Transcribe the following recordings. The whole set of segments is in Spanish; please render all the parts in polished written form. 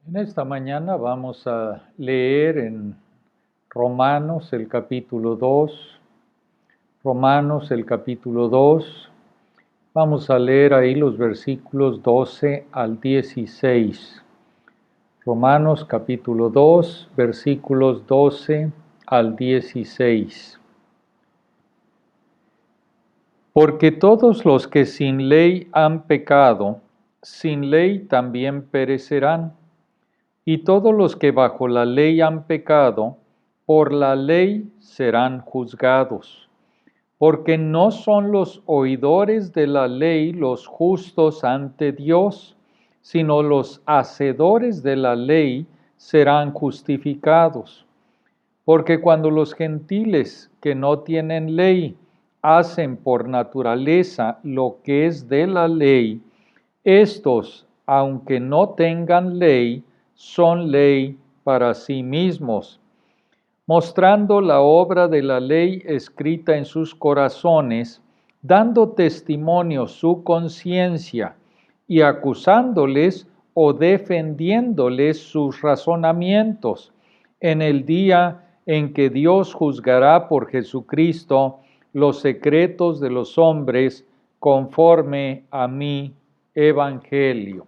En esta mañana vamos a leer en Romanos el capítulo 2. Romanos el capítulo 2. Vamos a leer ahí los versículos 12 al 16. Romanos capítulo 2, versículos 12 al 16. Porque todos los que sin ley han pecado, sin ley también perecerán. Y todos los que bajo la ley han pecado, por la ley serán juzgados. Porque no son los oidores de la ley los justos ante Dios, sino los hacedores de la ley serán justificados. Porque cuando los gentiles que no tienen ley hacen por naturaleza lo que es de la ley, estos, aunque no tengan ley, son ley para sí mismos, mostrando la obra de la ley escrita en sus corazones, dando testimonio su conciencia y acusándoles o defendiéndoles sus razonamientos en el día en que Dios juzgará por Jesucristo los secretos de los hombres conforme a mi evangelio.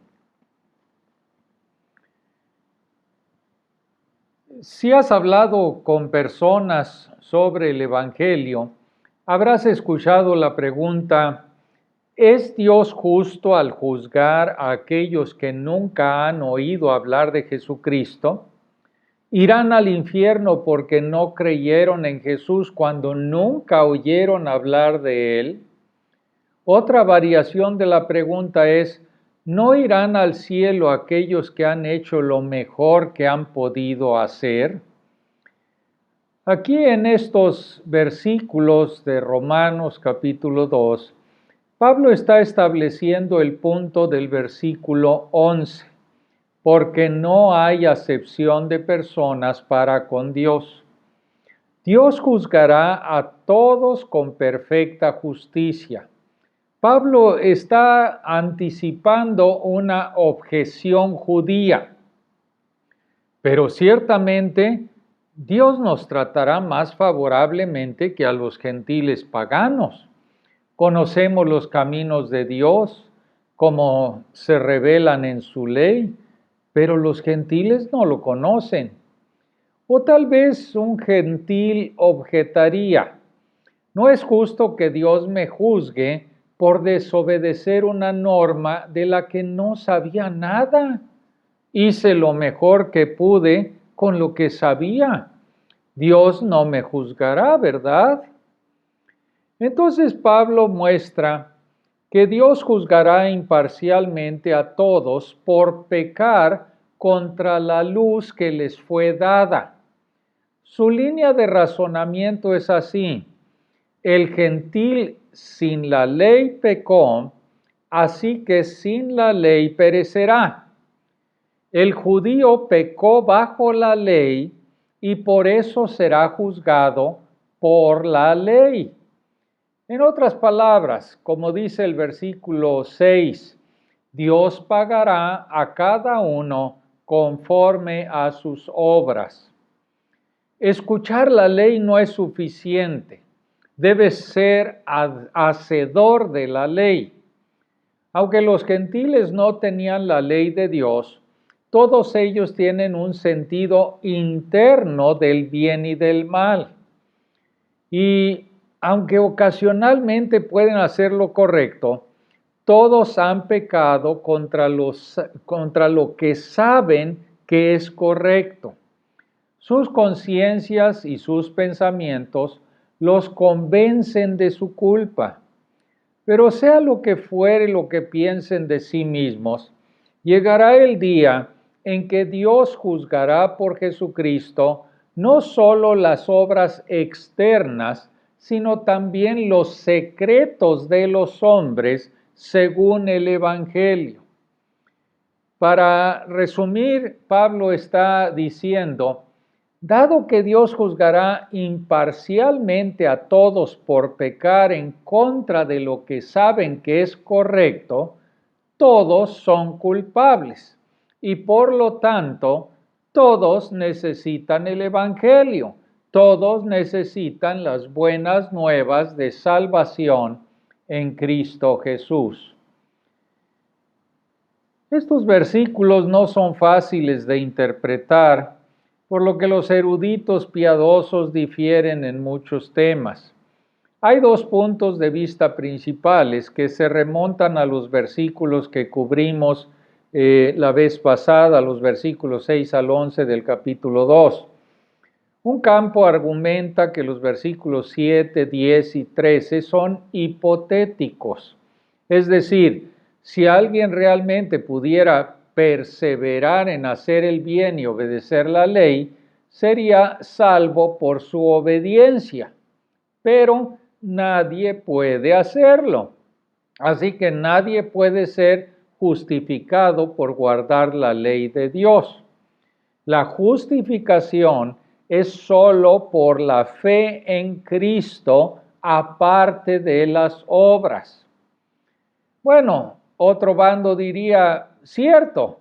Si has hablado con personas sobre el evangelio, habrás escuchado la pregunta: ¿es Dios justo al juzgar a aquellos que nunca han oído hablar de Jesucristo? ¿Irán al infierno porque no creyeron en Jesús cuando nunca oyeron hablar de Él? Otra variación de la pregunta es: ¿no irán al cielo aquellos que han hecho lo mejor que han podido hacer? Aquí en estos versículos de Romanos capítulo 2, Pablo está estableciendo el punto del versículo 11, porque no hay acepción de personas para con Dios. Dios juzgará a todos con perfecta justicia. Pablo está anticipando una objeción judía, pero ciertamente Dios nos tratará más favorablemente que a los gentiles paganos. Conocemos los caminos de Dios, como se revelan en su ley, pero los gentiles no lo conocen. O tal vez un gentil objetaría: no es justo que Dios me juzgue por desobedecer una norma de la que no sabía nada. Hice lo mejor que pude con lo que sabía. Dios no me juzgará, ¿verdad? Entonces Pablo muestra que Dios juzgará imparcialmente a todos por pecar contra la luz que les fue dada. Su línea de razonamiento es así: el gentil sin la ley pecó, así que sin la ley perecerá. El judío pecó bajo la ley y por eso será juzgado por la ley. En otras palabras, como dice el versículo 6, Dios pagará a cada uno conforme a sus obras. Escuchar la ley no es suficiente. Debes ser hacedor de la ley. Aunque los gentiles no tenían la ley de Dios, todos ellos tienen un sentido interno del bien y del mal. Y aunque ocasionalmente pueden hacer lo correcto, todos han pecado contra lo que saben que es correcto. Sus conciencias y sus pensamientos los convencen de su culpa. Pero sea lo que fuere lo que piensen de sí mismos, llegará el día en que Dios juzgará por Jesucristo no solo las obras externas, sino también los secretos de los hombres según el Evangelio. Para resumir, Pablo está diciendo: dado que Dios juzgará imparcialmente a todos por pecar en contra de lo que saben que es correcto, todos son culpables. y por lo tanto todos necesitan el Evangelio, todos necesitan las buenas nuevas de salvación en Cristo Jesús. Estos versículos no son fáciles de interpretar, por lo que los eruditos piadosos difieren en muchos temas. Hay dos puntos de vista principales que se remontan a los versículos que cubrimos la vez pasada, los versículos 6 al 11 del capítulo 2. Un campo argumenta que los versículos 7, 10 y 13 son hipotéticos, es decir, si alguien realmente pudiera perseverar en hacer el bien y obedecer la ley, sería salvo por su obediencia, pero nadie puede hacerlo. Así que nadie puede ser justificado por guardar la ley de Dios. La justificación es solo por la fe en Cristo, aparte de las obras. Bueno, otro bando diría, cierto,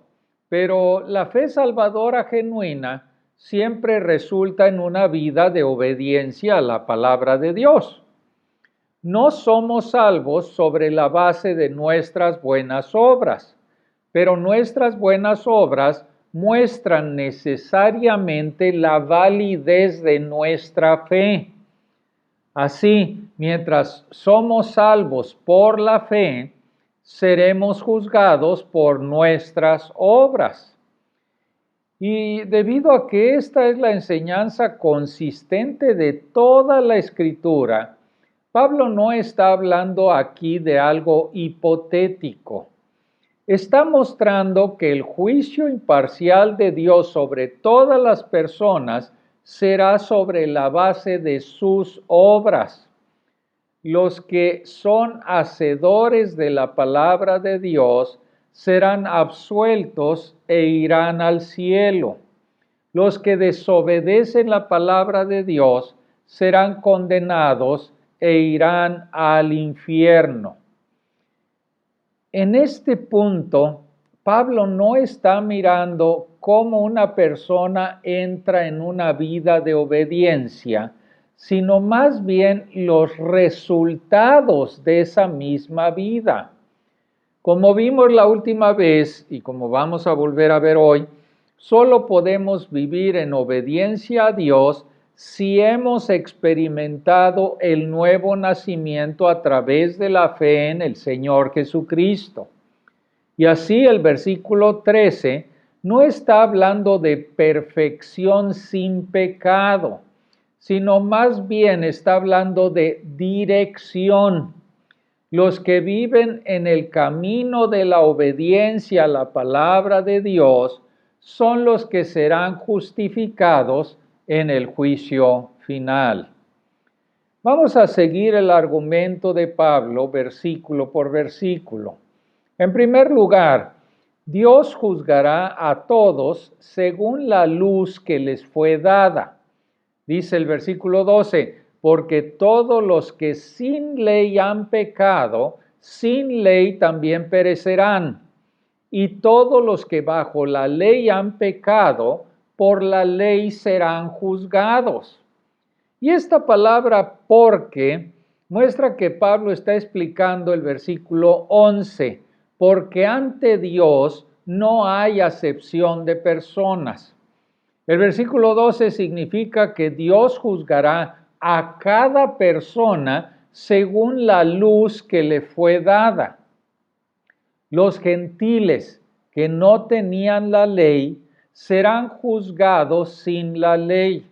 pero la fe salvadora genuina siempre resulta en una vida de obediencia a la palabra de Dios. No somos salvos sobre la base de nuestras buenas obras, pero nuestras buenas obras muestran necesariamente la validez de nuestra fe. Así, mientras somos salvos por la fe, seremos juzgados por nuestras obras. Y debido a que esta es la enseñanza consistente de toda la Escritura, Pablo no está hablando aquí de algo hipotético. Está mostrando que el juicio imparcial de Dios sobre todas las personas será sobre la base de sus obras. Los que son hacedores de la palabra de Dios serán absueltos e irán al cielo. Los que desobedecen la palabra de Dios serán condenados e irán al infierno. En este punto, Pablo no está mirando cómo una persona entra en una vida de obediencia, sino más bien los resultados de esa misma vida. Como vimos la última vez y como vamos a volver a ver hoy, solo podemos vivir en obediencia a Dios si hemos experimentado el nuevo nacimiento a través de la fe en el Señor Jesucristo. Y así el versículo 13 no está hablando de perfección sin pecado, sino más bien está hablando de dirección. Los que viven en el camino de la obediencia a la palabra de Dios son los que serán justificados en el juicio final. Vamos a seguir el argumento de Pablo versículo por versículo. En primer lugar, Dios juzgará a todos según la luz que les fue dada. Dice el versículo 12, porque todos los que sin ley han pecado, sin ley también perecerán. Y todos los que bajo la ley han pecado, por la ley serán juzgados. Y esta palabra porque muestra que Pablo está explicando el versículo 11, porque ante Dios no hay acepción de personas. El versículo 12 significa que Dios juzgará a cada persona según la luz que le fue dada. Los gentiles que no tenían la ley serán juzgados sin la ley.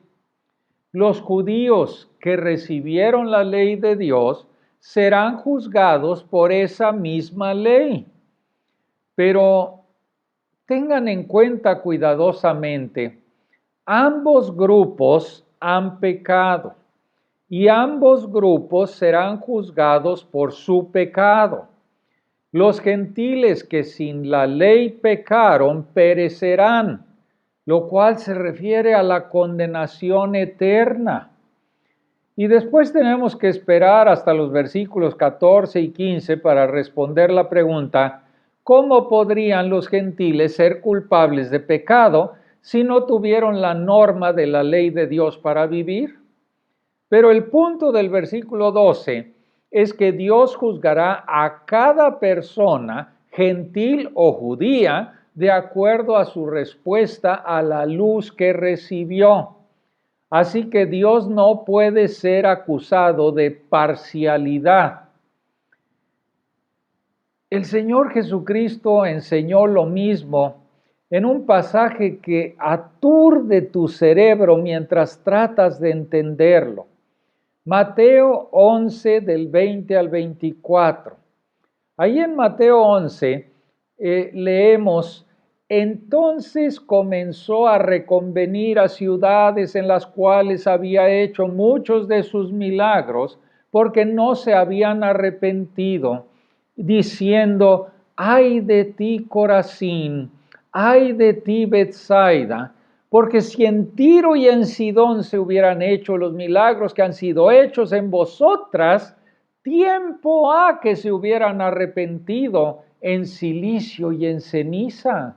Los judíos que recibieron la ley de Dios serán juzgados por esa misma ley. Pero tengan en cuenta cuidadosamente, ambos grupos han pecado y ambos grupos serán juzgados por su pecado. Los gentiles que sin la ley pecaron perecerán, lo cual se refiere a la condenación eterna. Y después tenemos que esperar hasta los versículos 14 y 15 para responder la pregunta, ¿cómo podrían los gentiles ser culpables de pecado si no tuvieron la norma de la ley de Dios para vivir? Pero el punto del versículo 12 es que Dios juzgará a cada persona, gentil o judía, de acuerdo a su respuesta a la luz que recibió. Así que Dios no puede ser acusado de parcialidad. El Señor Jesucristo enseñó lo mismo en un pasaje que aturde tu cerebro mientras tratas de entenderlo. Mateo 11 del 20 al 24. Ahí en Mateo 11 leemos: entonces comenzó a reconvenir a ciudades en las cuales había hecho muchos de sus milagros, porque no se habían arrepentido, diciendo: ay de ti, Corazín, ay de ti, Betsaida, porque si en Tiro y en Sidón se hubieran hecho los milagros que han sido hechos en vosotras, tiempo ha que se hubieran arrepentido en cilicio y en ceniza.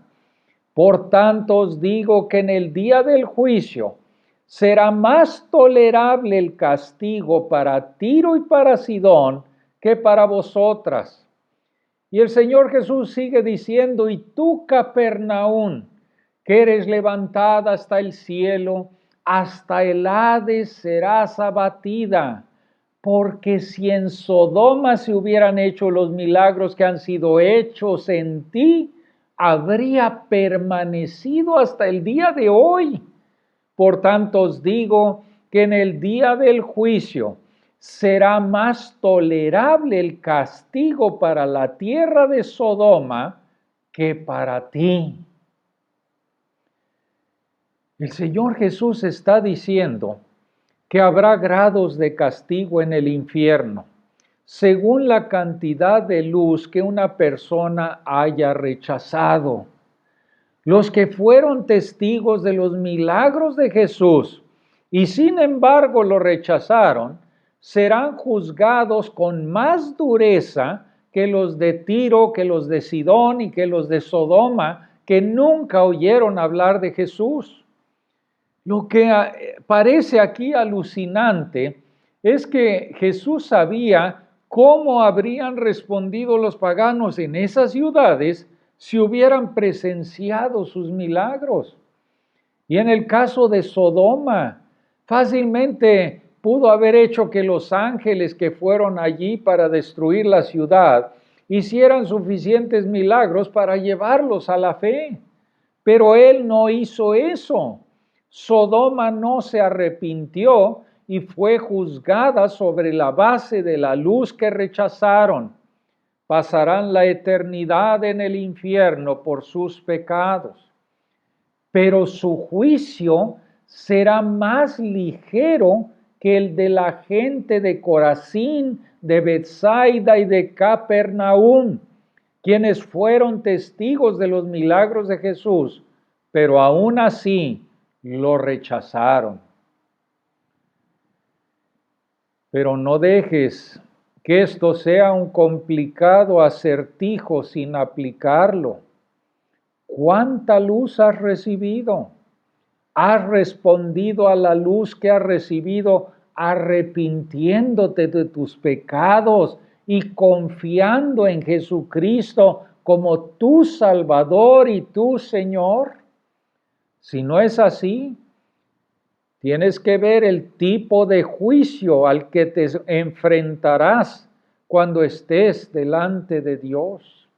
Por tanto os digo que en el día del juicio será más tolerable el castigo para Tiro y para Sidón que para vosotras. Y el Señor Jesús sigue diciendo: y tú, Capernaum, que eres levantada hasta el cielo, hasta el Hades serás abatida. Porque si en Sodoma se hubieran hecho los milagros que han sido hechos en ti, habría permanecido hasta el día de hoy. Por tanto os digo que en el día del juicio será más tolerable el castigo para la tierra de Sodoma que para ti. El Señor Jesús está diciendo que habrá grados de castigo en el infierno, según la cantidad de luz que una persona haya rechazado. Los que fueron testigos de los milagros de Jesús y sin embargo lo rechazaron, serán juzgados con más dureza que los de Tiro, que los de Sidón y que los de Sodoma, que nunca oyeron hablar de Jesús. Lo que parece aquí alucinante es que Jesús sabía cómo habrían respondido los paganos en esas ciudades si hubieran presenciado sus milagros. Y en el caso de Sodoma, fácilmente pudo haber hecho que los ángeles que fueron allí para destruir la ciudad hicieran suficientes milagros para llevarlos a la fe. Pero él no hizo eso. Sodoma no se arrepintió y fue juzgada sobre la base de la luz que rechazaron. Pasarán la eternidad en el infierno por sus pecados. Pero su juicio será más ligero que el de la gente de Corazín, de Betsaida y de Capernaum, quienes fueron testigos de los milagros de Jesús, pero aún así lo rechazaron. Pero no dejes que esto sea un complicado acertijo sin aplicarlo. ¿Cuánta luz has recibido? ¿Has respondido a la luz que has recibido arrepintiéndote de tus pecados y confiando en Jesucristo como tu Salvador y tu Señor? Si no es así, tienes que ver el tipo de juicio al que te enfrentarás cuando estés delante de Dios.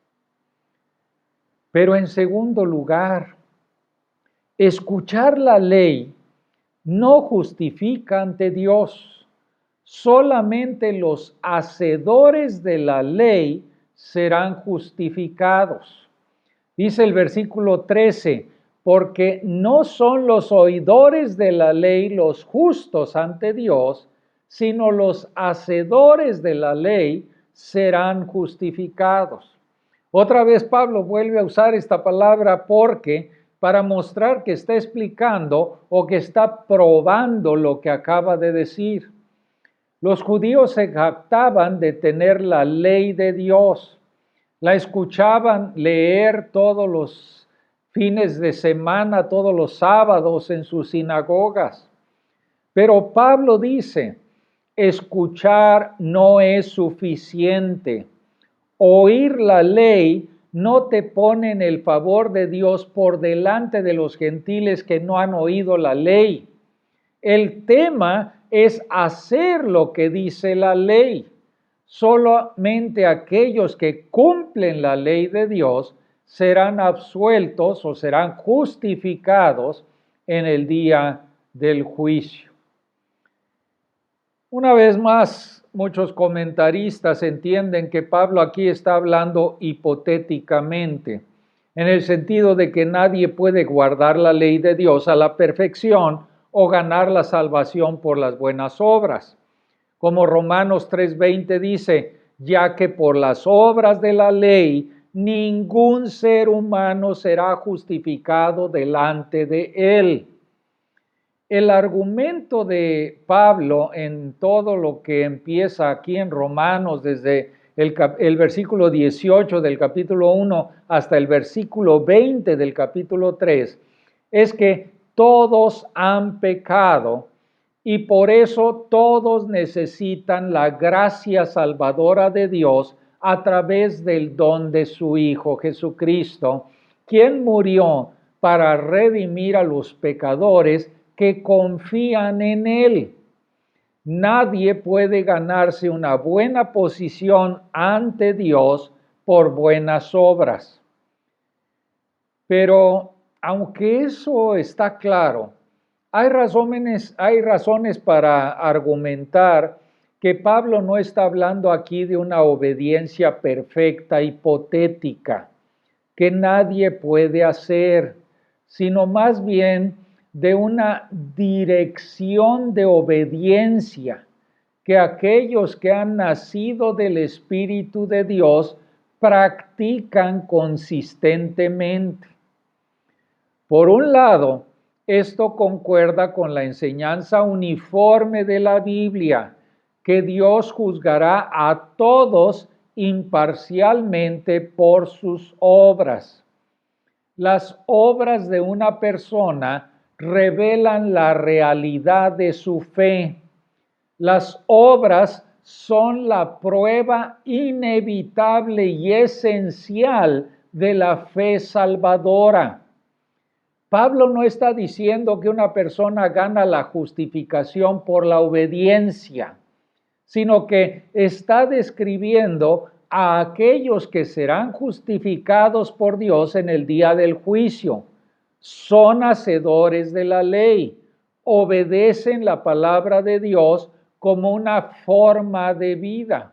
Pero en segundo lugar, escuchar la ley no justifica ante Dios. Solamente los hacedores de la ley serán justificados. Dice el versículo 13, porque no son los oidores de la ley los justos ante Dios, sino los hacedores de la ley serán justificados. Otra vez Pablo vuelve a usar esta palabra porque para mostrar que está explicando o que está probando lo que acaba de decir. Los judíos se jactaban de tener la ley de Dios, La escuchaban leer todos los fines de semana, todos los sábados en sus sinagogas. Pero Pablo dice, escuchar no es suficiente. Oír la ley no te pone en el favor de Dios por delante de los gentiles que no han oído la ley. El tema es hacer lo que dice la ley. Solamente aquellos que cumplen la ley de Dios serán absueltos o serán justificados en el día del juicio. Una vez más, muchos comentaristas entienden que Pablo aquí está hablando hipotéticamente, en el sentido de que nadie puede guardar la ley de Dios a la perfección o ganar la salvación por las buenas obras. Como Romanos 3:20 dice, ya que por las obras de la ley ningún ser humano será justificado delante de él. El argumento de Pablo en todo lo que empieza aquí en Romanos, desde el versículo 18 del capítulo 1 hasta el versículo 20 del capítulo 3, es que todos han pecado y por eso todos necesitan la gracia salvadora de Dios a través del don de su Hijo Jesucristo, quien murió para redimir a los pecadores que confían en Él. Nadie puede ganarse una buena posición ante Dios por buenas obras. Pero aunque eso está claro, hay razones para argumentar que Pablo no está hablando aquí de una obediencia perfecta, hipotética, que nadie puede hacer, sino más bien de una dirección de obediencia que aquellos que han nacido del Espíritu de Dios practican consistentemente. Por un lado, esto concuerda con la enseñanza uniforme de la Biblia, que Dios juzgará a todos imparcialmente por sus obras. Las obras de una persona revelan la realidad de su fe. Las obras son la prueba inevitable y esencial de la fe salvadora. Pablo no está diciendo que una persona gana la justificación por la obediencia, sino que está describiendo a aquellos que serán justificados por Dios en el día del juicio. Son hacedores de la ley, obedecen la palabra de Dios como una forma de vida.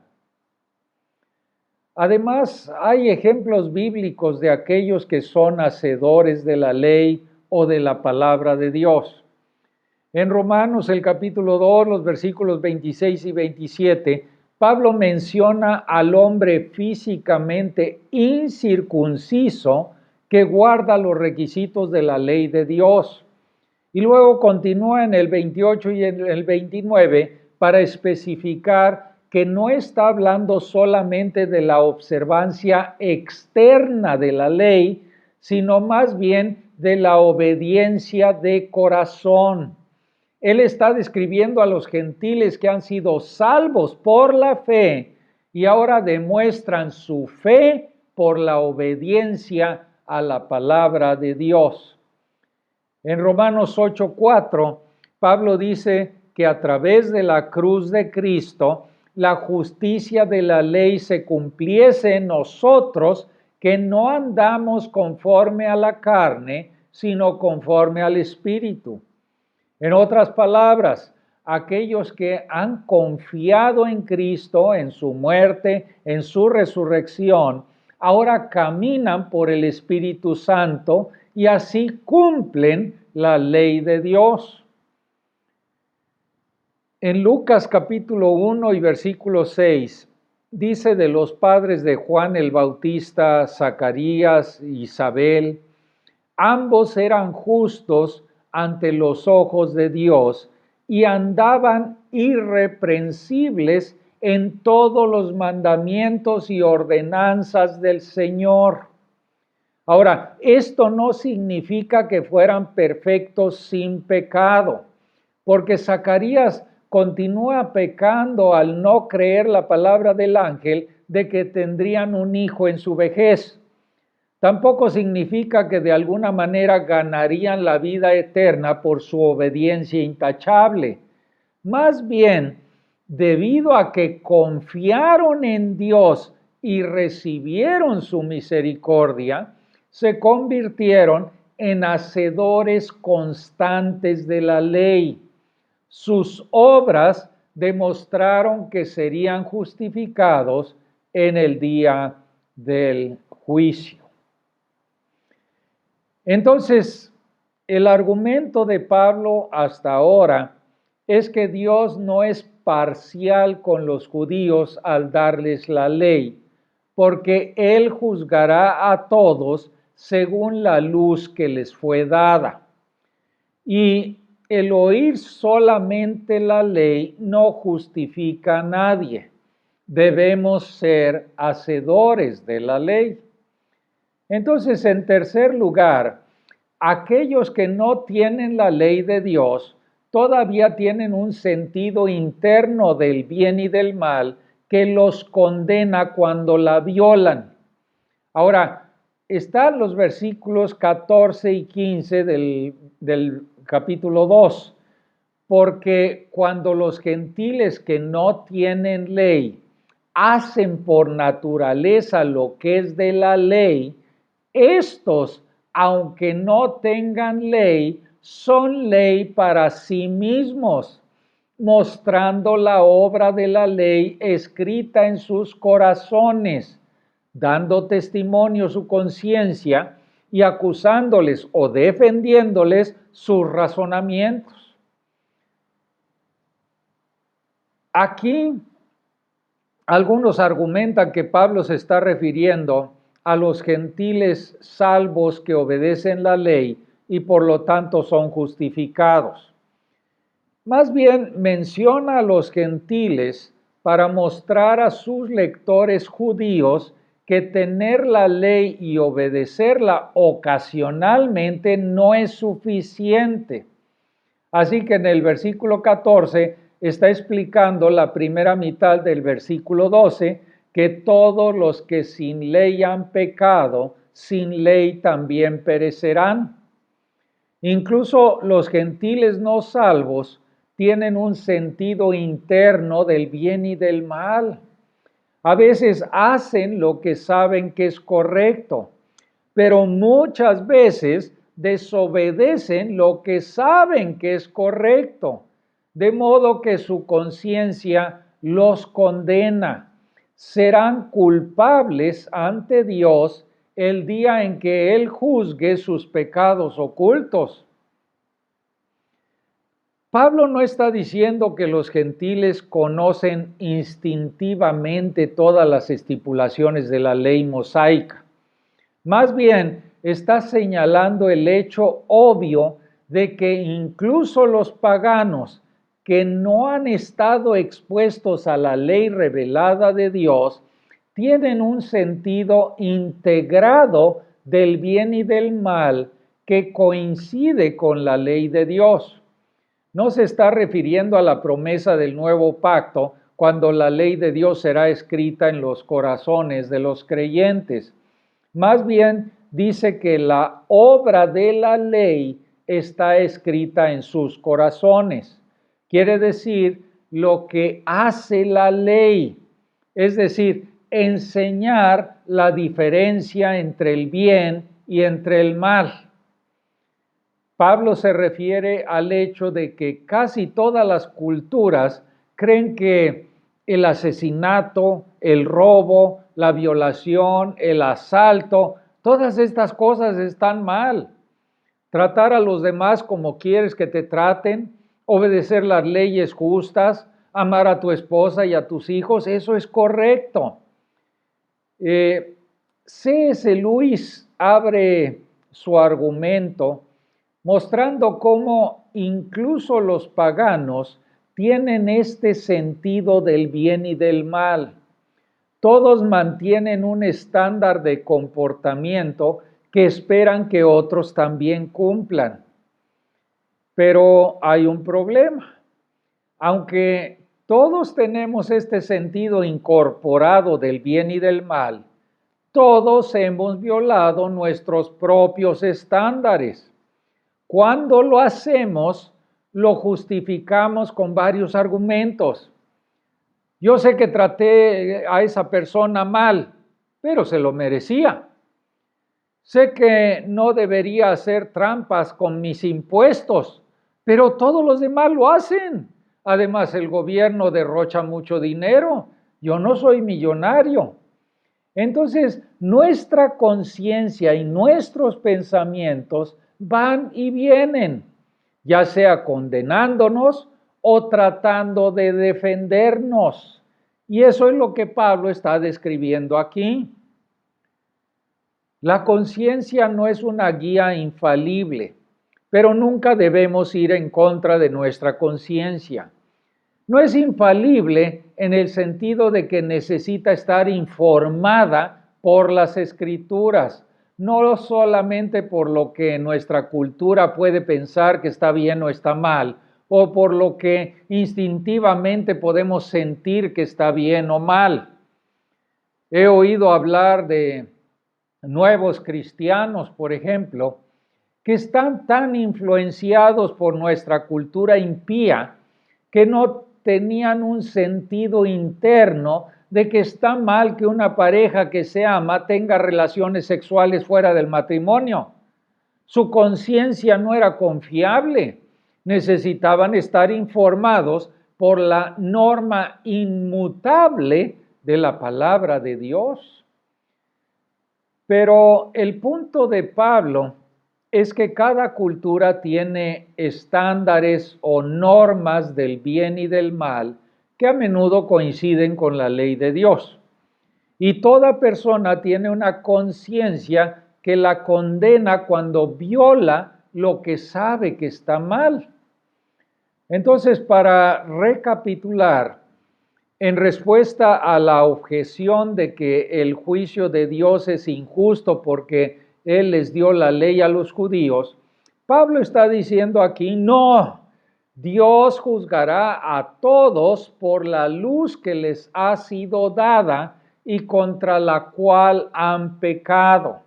Además, hay ejemplos bíblicos de aquellos que son hacedores de la ley o de la palabra de Dios. En Romanos, el capítulo 2, los versículos 26 y 27, Pablo menciona al hombre físicamente incircunciso que guarda los requisitos de la ley de Dios. Y luego continúa en el 28 y en el 29 para especificar que no está hablando solamente de la observancia externa de la ley, sino más bien de la obediencia de corazón. Él está describiendo a los gentiles que han sido salvos por la fe y ahora demuestran su fe por la obediencia a la palabra de Dios. En Romanos 8:4, Pablo dice que a través de la cruz de Cristo, la justicia de la ley se cumpliese en nosotros, que no andamos conforme a la carne, sino conforme al Espíritu. En otras palabras, aquellos que han confiado en Cristo, en su muerte, en su resurrección, ahora caminan por el Espíritu Santo y así cumplen la ley de Dios. En Lucas capítulo 1 y versículo 6, dice de los padres de Juan el Bautista, Zacarías y Isabel, ambos eran justos ante los ojos de Dios y andaban irreprensibles en todos los mandamientos y ordenanzas del Señor. Ahora, esto no significa que fueran perfectos sin pecado, porque Zacarías continúa pecando al no creer la palabra del ángel de que tendrían un hijo en su vejez. Tampoco significa que de alguna manera ganarían la vida eterna por su obediencia intachable. Más bien, debido a que confiaron en Dios y recibieron su misericordia, se convirtieron en hacedores constantes de la ley. Sus obras demostraron que serían justificados en el día del juicio. Entonces, el argumento de Pablo hasta ahora es que Dios no es parcial con los judíos al darles la ley, porque Él juzgará a todos según la luz que les fue dada. Y el oír solamente la ley no justifica a nadie. Debemos ser hacedores de la ley. Entonces, en tercer lugar, aquellos que no tienen la ley de Dios todavía tienen un sentido interno del bien y del mal que los condena cuando la violan. Ahora, están los versículos 14 y 15 del capítulo 2, porque cuando los gentiles que no tienen ley hacen por naturaleza lo que es de la ley, estos, aunque no tengan ley, son ley para sí mismos, mostrando la obra de la ley escrita en sus corazones, dando testimonio su conciencia y acusándoles o defendiéndoles sus razonamientos. Aquí algunos argumentan que Pablo se está refiriendo a los gentiles salvos que obedecen la ley y por lo tanto son justificados. Más bien menciona a los gentiles para mostrar a sus lectores judíos que tener la ley y obedecerla ocasionalmente no es suficiente. Así que en el versículo 14 está explicando la primera mitad del versículo 12, que todos los que sin ley han pecado, sin ley también perecerán. Incluso los gentiles no salvos tienen un sentido interno del bien y del mal. A veces hacen lo que saben que es correcto, pero muchas veces desobedecen lo que saben que es correcto, de modo que su conciencia los condena. Serán culpables ante Dios el día en que Él juzgue sus pecados ocultos. Pablo no está diciendo que los gentiles conocen instintivamente todas las estipulaciones de la ley mosaica. Más bien, está señalando el hecho obvio de que incluso los paganos que no han estado expuestos a la ley revelada de Dios tienen un sentido integrado del bien y del mal que coincide con la ley de Dios. No se está refiriendo a la promesa del nuevo pacto cuando la ley de Dios será escrita en los corazones de los creyentes. Más bien dice que la obra de la ley está escrita en sus corazones. Quiere decir lo que hace la ley, es decir, enseñar la diferencia entre el bien y entre el mal. Pablo se refiere al hecho de que casi todas las culturas creen que el asesinato, el robo, la violación, el asalto, todas estas cosas están mal. Tratar a los demás como quieres que te traten, obedecer las leyes justas, amar a tu esposa y a tus hijos, eso es correcto. C.S. Lewis abre su argumento mostrando cómo incluso los paganos tienen este sentido del bien y del mal. Todos mantienen un estándar de comportamiento que esperan que otros también cumplan. Pero hay un problema. Aunque todos tenemos este sentido incorporado del bien y del mal, todos hemos violado nuestros propios estándares. Cuando lo hacemos, lo justificamos con varios argumentos. Yo sé que traté a esa persona mal, pero se lo merecía. Sé que no debería hacer trampas con mis impuestos, pero todos los demás lo hacen. Además, el gobierno derrocha mucho dinero. Yo no soy millonario. Entonces, nuestra conciencia y nuestros pensamientos van y vienen, ya sea condenándonos o tratando de defendernos. Y eso es lo que Pablo está describiendo aquí. La conciencia no es una guía infalible, pero nunca debemos ir en contra de nuestra conciencia. No es infalible en el sentido de que necesita estar informada por las Escrituras, no solamente por lo que nuestra cultura puede pensar que está bien o está mal, o por lo que instintivamente podemos sentir que está bien o mal. He oído hablar de nuevos cristianos, por ejemplo, que están tan influenciados por nuestra cultura impía que no tenían un sentido interno de que está mal que una pareja que se ama tenga relaciones sexuales fuera del matrimonio. Su conciencia no era confiable. Necesitaban estar informados por la norma inmutable de la palabra de Dios. Pero el punto de Pablo es que cada cultura tiene estándares o normas del bien y del mal que a menudo coinciden con la ley de Dios. Y toda persona tiene una conciencia que la condena cuando viola lo que sabe que está mal. Entonces, para recapitular, en respuesta a la objeción de que el juicio de Dios es injusto porque Él les dio la ley a los judíos, Pablo está diciendo aquí, no, Dios juzgará a todos por la luz que les ha sido dada y contra la cual han pecado.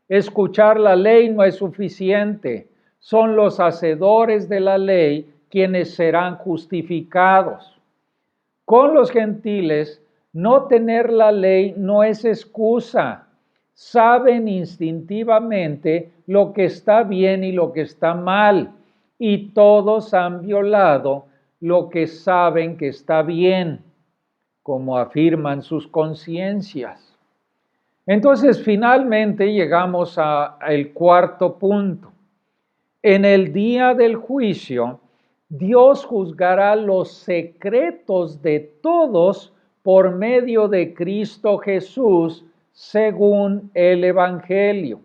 Escuchar la ley no es suficiente, son los hacedores de la ley quienes serán justificados. Con los gentiles, no tener la ley no es excusa. Saben instintivamente lo que está bien y lo que está mal, y todos han violado lo que saben que está bien, como afirman sus conciencias. Entonces, finalmente llegamos al cuarto punto. En el día del juicio, Dios juzgará los secretos de todos por medio de Cristo Jesús, según el Evangelio.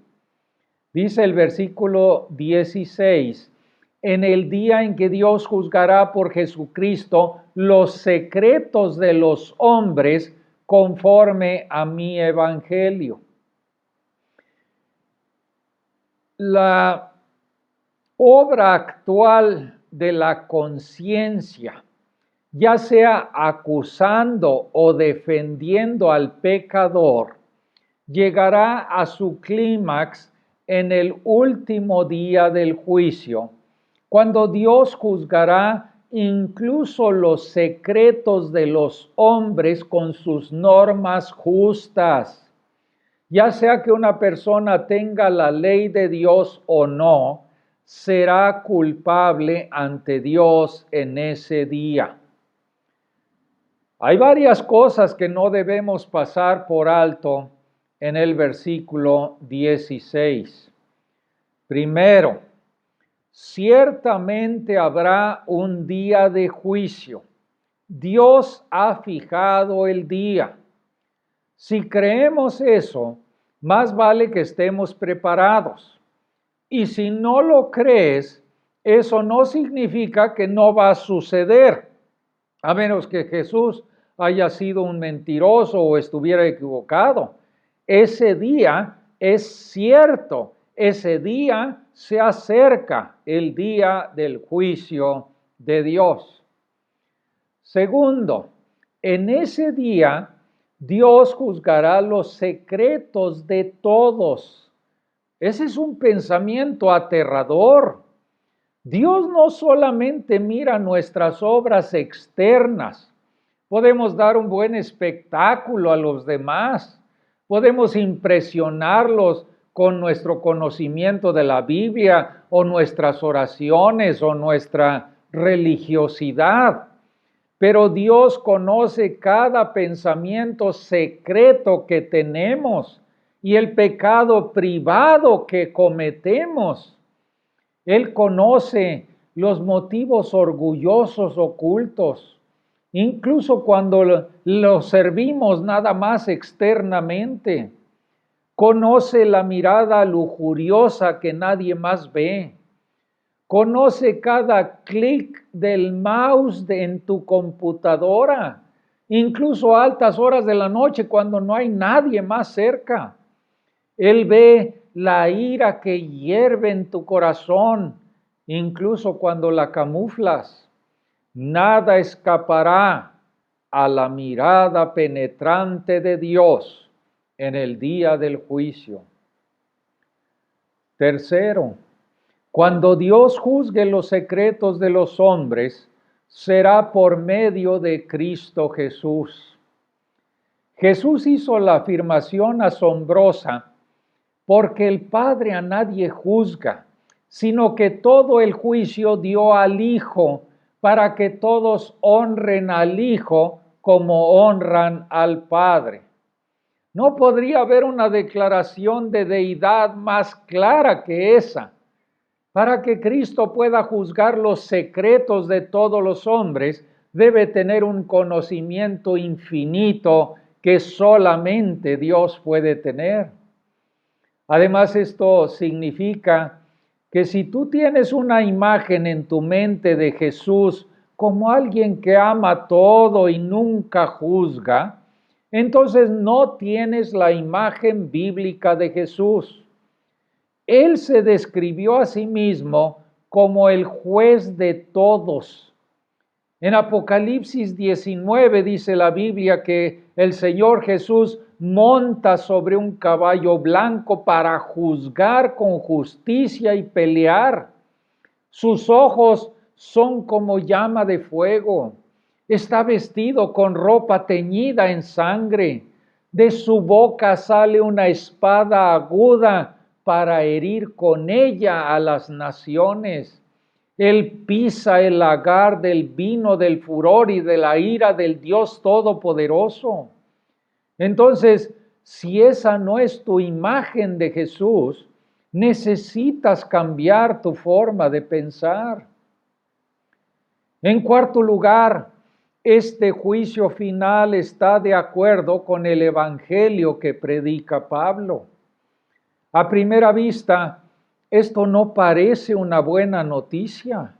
Dice el versículo 16, en el día en que Dios juzgará por Jesucristo los secretos de los hombres conforme a mi Evangelio. La obra actual de la conciencia, ya sea acusando o defendiendo al pecador, llegará a su clímax en el último día del juicio, cuando Dios juzgará incluso los secretos de los hombres con sus normas justas. Ya sea que una persona tenga la ley de Dios o no, será culpable ante Dios en ese día. Hay varias cosas que no debemos pasar por alto en el versículo 16. Primero, ciertamente habrá un día de juicio. Dios ha fijado el día. Si creemos eso, más vale que estemos preparados. Y si no lo crees, eso no significa que no va a suceder. a menos que Jesús haya sido un mentiroso o estuviera equivocado. Ese día es cierto, ese día se acerca, el día del juicio de Dios. Segundo, en ese día Dios juzgará los secretos de todos. Ese es un pensamiento aterrador. Dios no solamente mira nuestras obras externas. Podemos dar un buen espectáculo a los demás. Podemos impresionarlos con nuestro conocimiento de la Biblia o nuestras oraciones o nuestra religiosidad. Pero Dios conoce cada pensamiento secreto que tenemos y el pecado privado que cometemos. Él conoce los motivos orgullosos ocultos, incluso cuando los servimos nada más externamente. Conoce la mirada lujuriosa que nadie más ve. Conoce cada clic del mouse en tu computadora, incluso a altas horas de la noche cuando no hay nadie más cerca. Él ve la ira que hierve en tu corazón, incluso cuando la camuflas. Nada escapará a la mirada penetrante de Dios en el día del juicio. Tercero, cuando Dios juzgue los secretos de los hombres, será por medio de Cristo Jesús. Jesús hizo la afirmación asombrosa, porque el Padre a nadie juzga, sino que todo el juicio dio al Hijo, para que todos honren al Hijo como honran al Padre. No podría haber una declaración de deidad más clara que esa. Para que Cristo pueda juzgar los secretos de todos los hombres, debe tener un conocimiento infinito que solamente Dios puede tener. Además, esto significa que si tú tienes una imagen en tu mente de Jesús como alguien que ama todo y nunca juzga, entonces no tienes la imagen bíblica de Jesús. Él se describió a sí mismo como el juez de todos. En Apocalipsis 19 dice la Biblia que el Señor Jesús monta sobre un caballo blanco para juzgar con justicia y pelear. Sus ojos son como llama de fuego. Está vestido con ropa teñida en sangre. De su boca sale una espada aguda para herir con ella a las naciones. Él pisa el lagar del vino del furor y de la ira del Dios Todopoderoso. Entonces, si esa no es tu imagen de Jesús, necesitas cambiar tu forma de pensar. En cuarto lugar, este juicio final está de acuerdo con el evangelio que predica Pablo. A primera vista, esto no parece una buena noticia,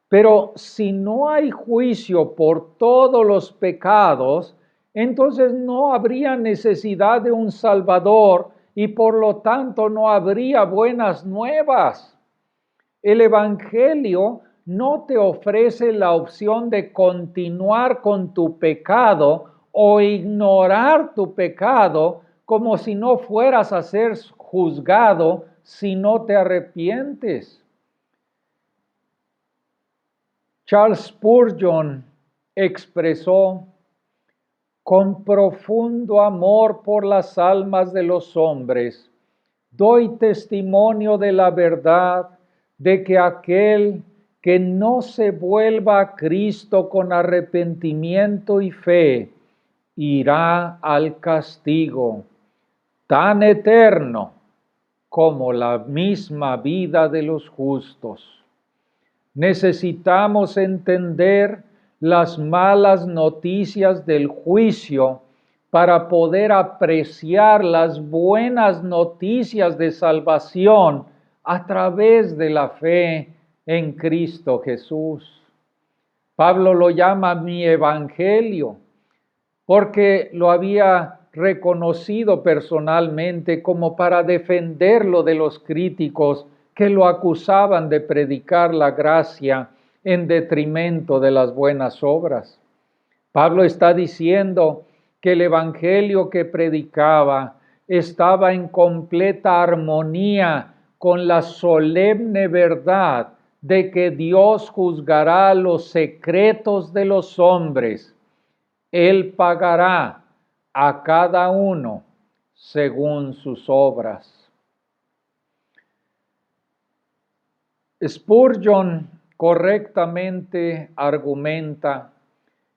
pero si no hay juicio por todos los pecados, entonces no habría necesidad de un Salvador y por lo tanto no habría buenas nuevas. El Evangelio no te ofrece la opción de continuar con tu pecado o ignorar tu pecado como si no fueras a ser juzgado si no te arrepientes. Charles Spurgeon expresó: con profundo amor por las almas de los hombres, doy testimonio de la verdad de que aquel que no se vuelva a Cristo con arrepentimiento y fe, irá al castigo tan eterno como la misma vida de los justos. Necesitamos entender las malas noticias del juicio para poder apreciar las buenas noticias de salvación a través de la fe en Cristo Jesús. Pablo lo llama mi evangelio, porque lo había reconocido personalmente como para defenderlo de los críticos que lo acusaban de predicar la gracia en detrimento de las buenas obras. Pablo está diciendo que el evangelio que predicaba estaba en completa armonía con la solemne verdad de que Dios juzgará los secretos de los hombres. Él pagará a cada uno según sus obras. Spurgeon correctamente argumenta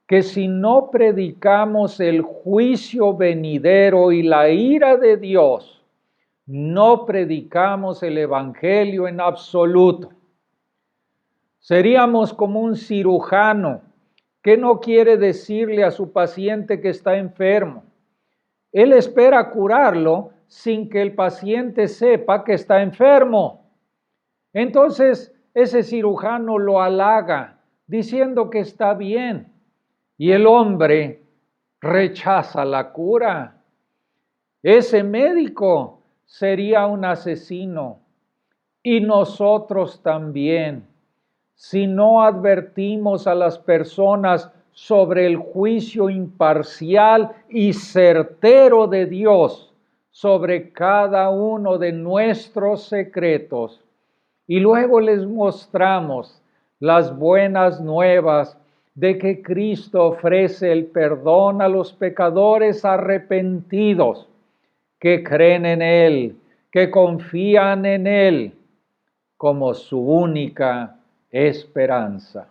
que si no predicamos el juicio venidero y la ira de Dios, no predicamos el evangelio en absoluto. Seríamos como un cirujano que no quiere decirle a su paciente que está enfermo. Él espera curarlo sin que el paciente sepa que está enfermo. Entonces, ese cirujano lo halaga diciendo que está bien y el hombre rechaza la cura. Ese médico sería un asesino y nosotros también. Si no advertimos a las personas sobre el juicio imparcial y certero de Dios sobre cada uno de nuestros secretos, y luego les mostramos las buenas nuevas de que Cristo ofrece el perdón a los pecadores arrepentidos que creen en Él, que confían en Él como su única esperanza.